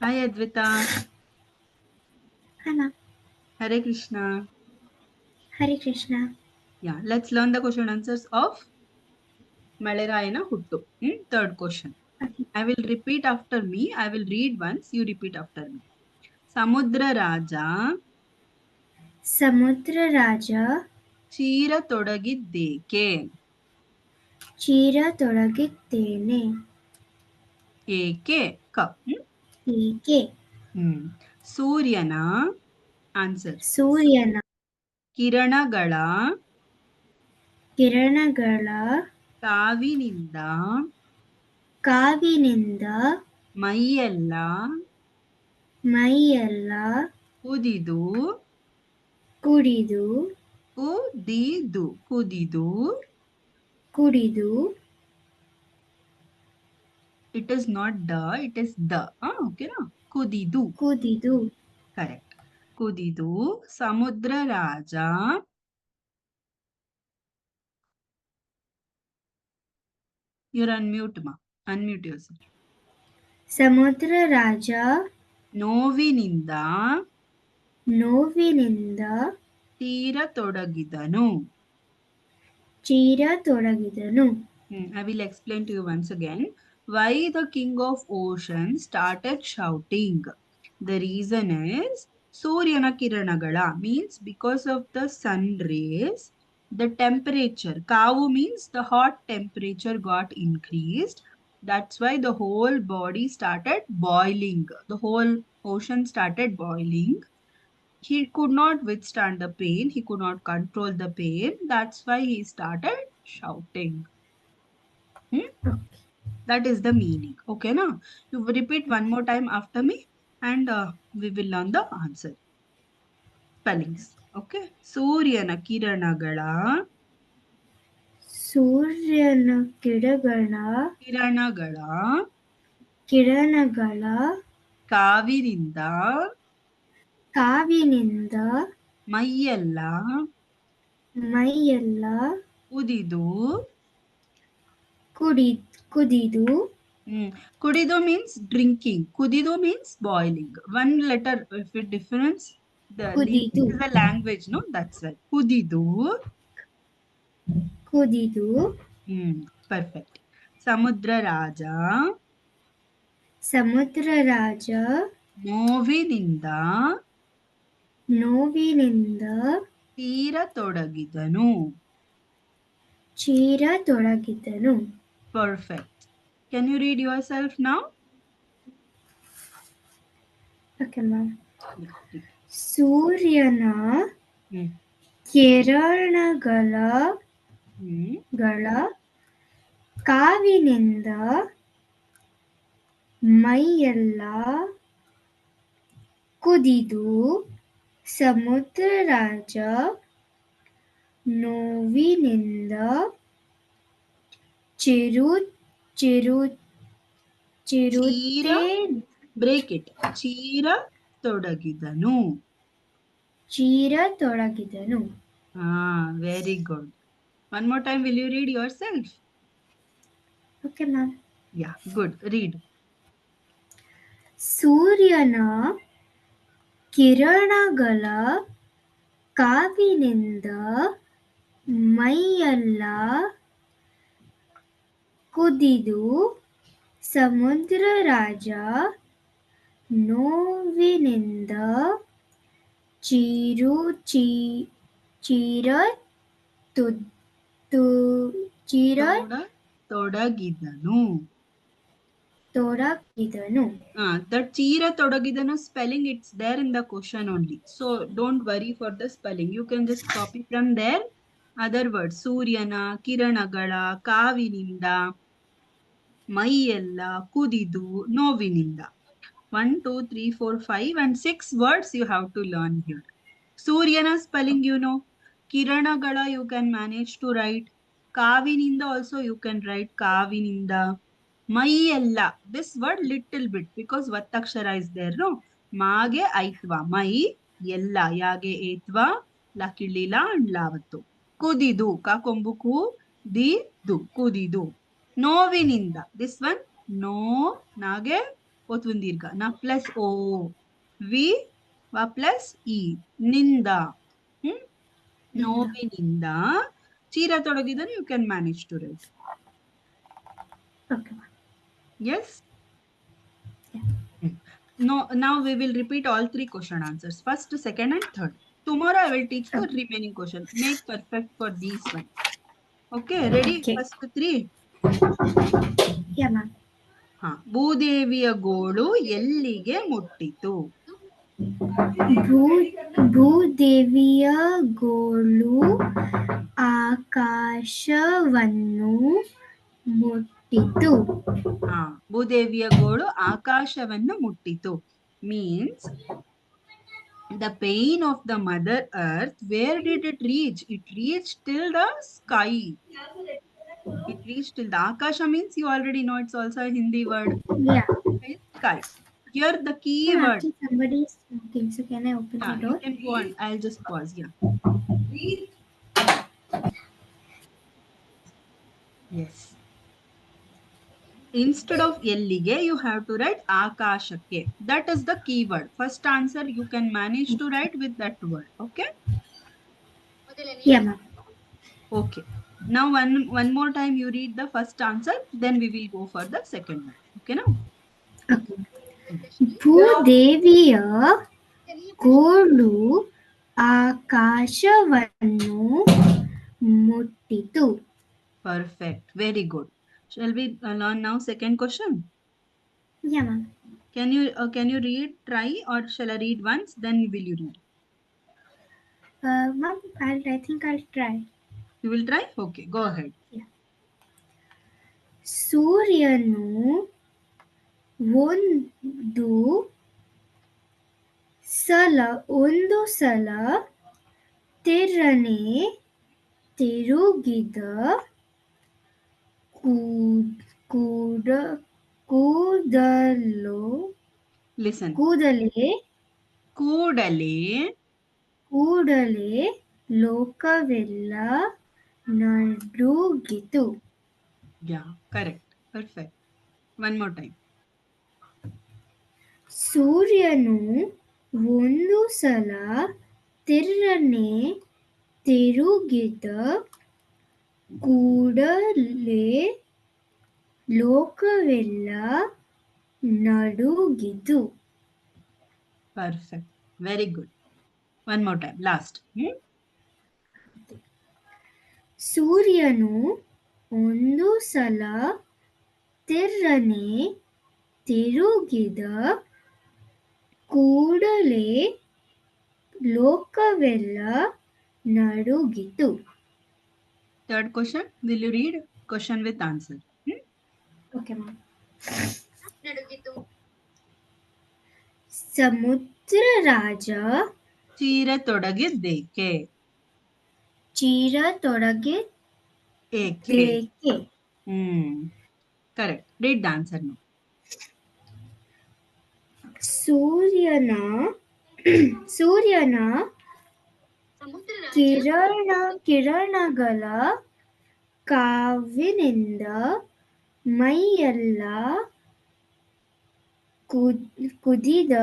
Hi Advita. Hi ma'am. Hare Krishna. Hare Krishna. Yeah, let's learn the question answers of Malerayana Huttu. Third question. Okay. I will repeat after me. I will read once. You repeat after me. Samudra Raja ಸಮುದ್ರ ರಾಜ ಚೀರ ತೊಡಗಿದ್ದೇಕೆ ಚೀರ ತೊಡಗಿದ್ದೇನೆ ಏಕೆ ಕ ಏಕೆ ಹ್ಮ್ ಸೂರ್ಯನ answer ಸೂರ್ಯನ ಕಿರಣಗಳ ಕಿರಣಗಳ ಕಾವಿನಿಂದ ಕಾವಿನಿಂದ ಮೈಯೆಲ್ಲ ಮೈಯೆಲ್ಲ ಕುದಿದು ಕುಡಿದು ಕುದಿದು ಕುಡಿದು it is not the it is the okay na ಕುದಿದು ಕುದಿದು correct ಕುದಿದು ಸಮುದ್ರ ರಾಜ you're unmute ma unmute yourself ಸಮುದ್ರ ರಾಜ ನೋವಿನಿಂದ ನೋವಿನಿಂದ ತೀರ ತೊಡಗಿದನು ಚೀರ ತೊಡಗಿದನು I will explain to you once again why the king of ocean started shouting. The reason is Suryana Kiranagala means because of the sun rays, the temperature, Kavu means the hot temperature got increased. That's why the whole body started boiling. The whole ocean started boiling. He could not withstand the pain. He could not control the pain. That's why he started shouting. Hmm? That is the meaning. Okay, now you repeat one more time after me and we will learn the answer. Spellings. Okay. ಸೂರ್ಯನ ಕಿರಣಗಳ ಸೂರ್ಯನ ಕಿರಣಗಳ ಕಿರಣಗಳ ಕಾವಿನಿಂದ ಕಾವಿನಿಂದ ಮೈಯೆಲ್ಲ ಮೈಯೆಲ್ಲ ಕುದಿದು ಕುದಿದು ಕುಡಿದು means drinking. ಕುದಿದು means boiling. One letter if it difference the ಕುದಿದು is the language, no? That's right. ಕುದಿದು perfect. ಸಮುದ್ರ ರಾಜ ಸಮುದ್ರ ರಾಜ ನೋವಿನಿಂದ ತೀರ ತೊಡಗಿದನು ಚೀರ ತೊಡಗಿದನು perfect. Can you read yourself now? Okay ma'am Yeah, read. ಸೂರ್ಯನ ಹ್ಮ್. ಕಿರಣಗಳ ಕಾವಿನಿಂದ ಮೈಯೆಲ್ಲ ಕುದಿದು ಸಮುದ್ರ ರಾಜ ನೋವಿನಿಂದ ಚಿರು ಚಿರು ಚಿರುತೆ ಬ್ರೇಕ್ ಇಟ್ ಚೀರ ತೊಡಗಿದನು ಚೀರ ತೊಡಗಿದನು very good one more time will you read yourself okay ma'am yeah good read ಸೂರ್ಯನ ಕಿರಣಗಳ ಕಾವಿನಿಂದ ಮೈಯೆಲ್ಲ ಕುದಿದು ಸಮುದ್ರ ರಾಜ ನೋವಿನಿಂದ ಚೀರ ತೊಡಗಿದನು ತೊಡಗಿದನು that ಚೀರ ತೊಡಗಿದನು spelling it's there in the question only, so don't worry for the spelling, you can just copy from there other words. ಸೂರ್ಯನ ಕಿರಣಗಳ ಕಾವಿನಿಂದ ಮೈಯೆಲ್ಲ ಕುದಿದು ನೋವಿನಿಂದ 1 2 3 4 5 and 6 words you have to learn here. Suryana spelling you know, kiranagala you can manage to write, kavininda also you can write kavininda, maiyella this word little bit because vattakshara is there, no? Maage aitva mai yella yage etva lakilila and lavattu kudidu kakombuku di du kudidu novininda this one no nage ಒತ್ವನ್ ದೀರ್ಘ ನ plus ಓ ವಿ ವ plus ಇ ನಿಂದ ನೋವಿನಿಂದ ಚೀರ ತೊಡಗಿದನು you can manage to write. Okay. Yes? No, now we will repeat all three question answers. First, second and third. Tomorrow I will teach the remaining question. Make perfect for these one. Okay, ready? Okay. First three. Yeah, ma'am. ಭೂದೇವಿಯ ಗೋಳು ಎಲ್ಲಿಗೆ ಮುಟ್ಟಿತು? ಭೂದೇವಿಯ ಗೋಳು ಆಕಾಶವನ್ನು ಮುಟ್ಟಿತು. ಭೂದೇವಿಯ ಗೋಳು ಆಕಾಶವನ್ನು ಮುಟ್ಟಿತು means the pain of the mother earth, where did it reach? It reached till the sky. It reached till the akasha means you already know it's also a Hindi word. Yeah. Sky. Here the key word. Actually somebody is smoking, so can I open the door? You can go on. I'll just pause. Yeah. Yes. Instead of ಎಲ್ಲಿಗೆ you have to write ಆಕಾಶಕ್ಕೆ. That is the keyword. First answer you can manage to write with that word. Okay? Yeah, ma'am. Okay. Now one more time you read the first answer, then we will go for the second one. Okay now? Okay. ಭೂದೇವಿಯ ಗೋಳು ಆಕಾಶವನ್ನು ಮುಟ್ಟಿತು. Perfect. Very good. Shall we learn now second question? Yeah, ma'am. Can you read, try, or shall I read once? Then will you read? Ma'am, I think I'll try. You will try? Okay, go ahead. Yeah. ಸೂರ್ಯನು ಒಂದು ಸಲ ತೆರನೆ ತಿರುಗಿದ ಕೂದಲು Listen. ಕೂಡಲೇ ಲೋಕವೆಲ್ಲ ನಡುಗಿತು. Yeah, correct. Perfect. One more time. ಸೂರ್ಯನು ಒಂದು ಸಲ ತೆರನೆ ತಿರುಗಿದ ಕೂಡಲೇ ಲೋಕವೆಲ್ಲ ನಡುಗಿತು. Perfect. Very good. One more time. Last. ಸೂರ್ಯನು ಒಂದು ಸಲ ತೆರನೆ ತಿರುಗಿದ ಕೂಡಲೇ ಲೋಕವೆಲ್ಲ ನಡುಗಿತು. Third question. Will you read? Question with answer. Okay, ma'am. ಸಮುದ್ರ ರಾಜ ಚೀರ ತೊಡಗಿದ್ದೇಕೆ? Correct. Read the answer now. ಸೂರ್ಯನ ಕಿರಣಗಳ ಕಾವಿನಿಂದ ಮೈಯೆಲ್ಲ ಕುದಿದ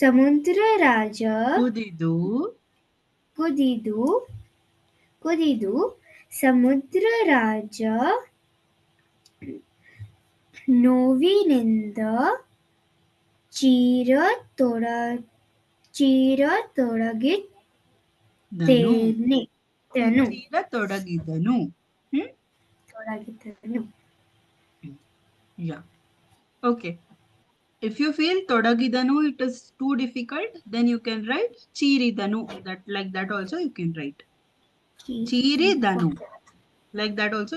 ಸಮುದ್ರ ರಾಜ ಕುದಿದು ಸಮುದ್ರ ರಾಜ ನೋವಿನಿಂದ ತೊಡಗಿದನು. Yeah. Okay. If you feel ತೊಡಗಿದನು it is too difficult, then you can write ಚೀರಿದನು. Like that also you can write. ಚೀರಿದನು. Like that also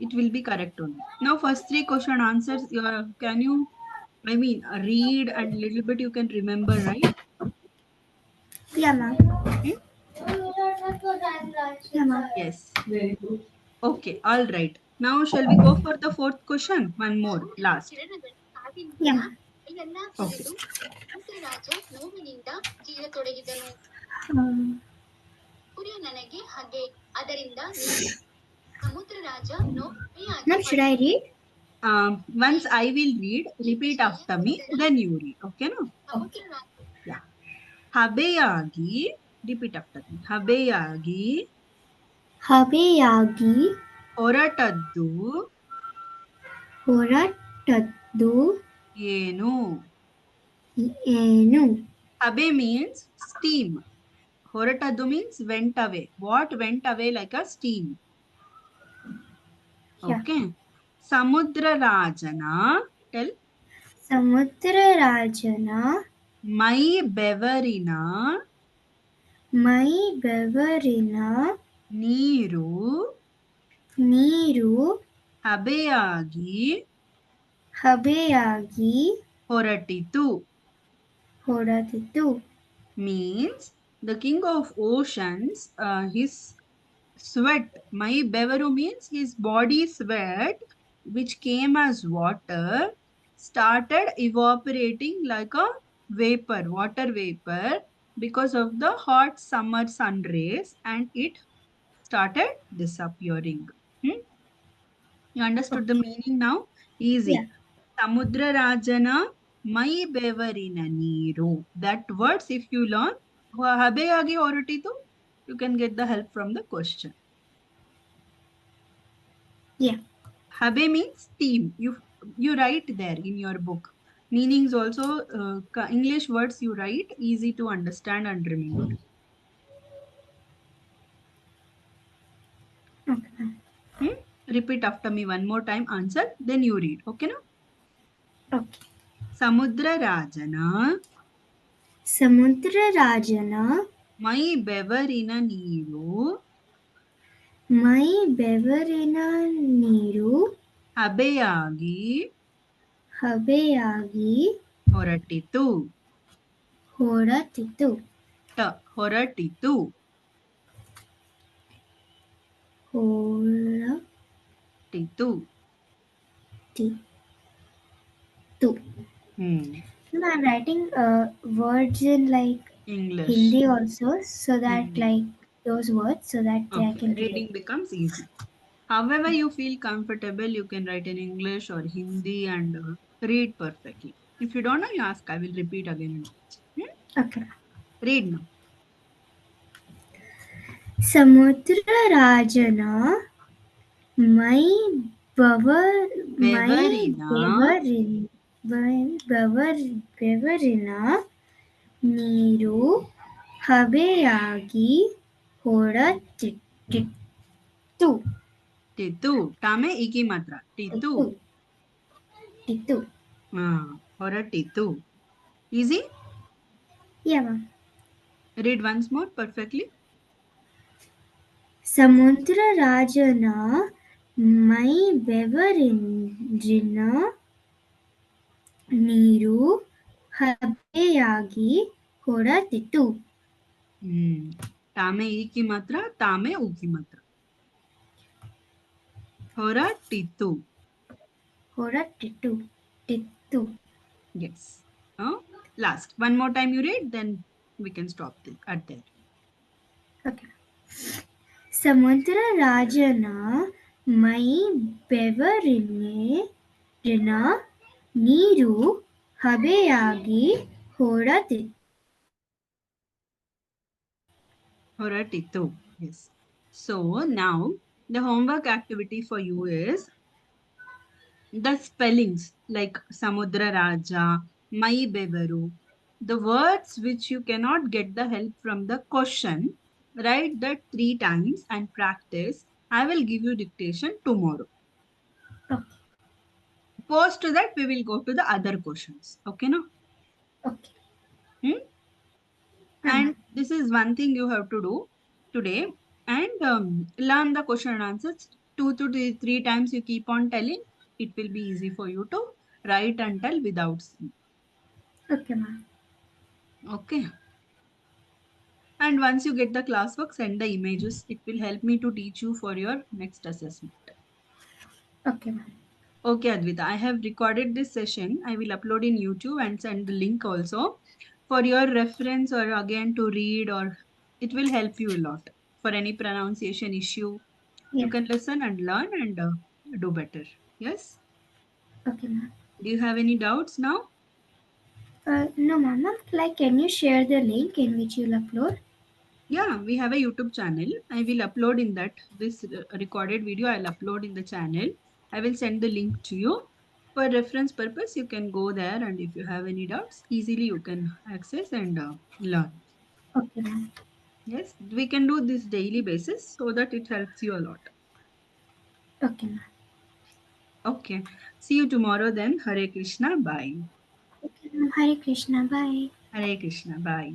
it will be correct only. Now first three question answers. Can you read and little bit you can remember, right? Yeah, ma'am. Yes. Very good. Okay, all right. Now shall we go for the fourth question? One more, last. Yeah. Okay. Ma'am, should I read? Once I will read, repeat after me, then you read. Okay, no? Yeah. Habeyagi, repeat after me. Habeyagi, ಹಬೆಯಾಗಿ ಹೊರಟದ್ದು ಹೊರಟದ್ದು ಏನು? ಏನು? Habe means steam. Horatadu means went away. What went away like a steam? Yeah. Okay. Samudra Rajana, tell. ಸಮುದ್ರರಾಜನ ಮೈ ಬೆವರಿನ ಮೈ ಬೆವರಿನ ನೀರು ನೀರು ಹಬೆಯಾಗಿ ಹಬೆಯಾಗಿ ಹೊರಟಿತು. ಹೊರಟಿತು. Means the king of oceans, his sweat, my bevaru means his body sweat, which came as water, started evaporating like a vapor, water vapor, because of the hot summer sun rays, and it started disappearing. You understood the meaning now? Easy. Yeah. Samudra Rajana ಮೈ ಬೆವರಿನ ನೀರು. That words if you learn, ಹಬೆಯಾಗಿ ಹೊರಟಿತು, you can get the help from the question. Yeah. Habe means steam. You write there in your book. Meanings also, English words you write, easy to understand and remember. Okay. Repeat after me one more time, answer, then you read. Okay, no? Okay. Samudra Rajana ಸಮುದ್ರರಾಜನ ಮೈ ಬೆವರಿನ ನೀರು ಮೈ ಬೆವರಿನ ನೀರು ಹಬೆಯಾಗಿ ಹಬೆಯಾಗಿ ಹೊರಟಿತು. ಹೊರಟಿತು. ಹೊರಟಿತು. ಹೊರಟಿತು. I'm writing words in like English. Hindi also, so that Hindi. like those words, so that I Okay. can Reading becomes easy. However you feel comfortable, you can write in English or Hindi and read perfectly. If you don't know, you ask. I will repeat again and again. Okay. Read now. ಸಮುದ್ರರಾಜನ ಮೈ ಬೆವರಿನ ನೀರು ಹಬೆಯಾಗಿ ಹೊರಟಿತ್ತು. ಟಿತು. ಟಾಮೆ ಈಗಿ ಮಾತ್ರ. ಟಿತು. ಟಿತು. ಹೊರಟಿತು. Easy? Yeah, ma'am. Read once more perfectly. ಸಮುದ್ರರಾಜನ ಮೈ ಬೆವರಿನ ನೀರು ಹಬೆಯಾಗಿ ಹೊರಟಿತು. ಟಾಮೆ ಈಕಿ ಮಾತ್ರ, ತಾಮೆ ಊಕಿ ಮಾತ್ರ. ಹೊರಟಿತು. ಹೊರಟಿತು. ಟಿತ್ತು. Yes. Last. One more time you read, then we can stop at there. Okay. ಸಮುದ್ರರಾಜನ ಮೈ ಬೆವರಿನ ನೀರು ಹಬೆಯಾಗಿ ಹೊರಟಿತು. Yes. So now the homework activity for you is the spellings like Samudra Raja, Mai Bevaru. The words which you cannot get the help from the question, write that 3 times and practice. I will give you dictation tomorrow. Okay. Post to that, we will go to the other questions. Okay, no? Okay. And this is one thing you have to do today, and learn the question and answers 2 to 3 times. You keep on telling, it will be easy for you to write and tell without seeing. Okay, ma'am. Okay. And once you get the classwork, send the images. It will help me to teach you for your next assessment. Okay, ma'am. Okay, Advita, I have recorded this session. I will upload in YouTube and send the link also for your reference, or again to read, or it will help you a lot for any pronunciation issue. Yeah. You can listen and learn and do better. Yes? Okay, ma'am. Do you have any doubts now? No, ma'am. Ma'am, like, can you share the link in which you'll upload? Yeah, we have a YouTube channel. I will upload in that this recorded video. I'll upload in the channel. I will send the link to you. For reference purpose, you can go there, and if you have any doubts, easily you can access and learn. Okay, ma'am. Yes, we can do this daily basis so that it helps you a lot. Okay, ma'am. Okay. See you tomorrow then. Hare Krishna. Bye. Okay, ma'am. Hare Krishna. Bye. Hare Krishna. Bye.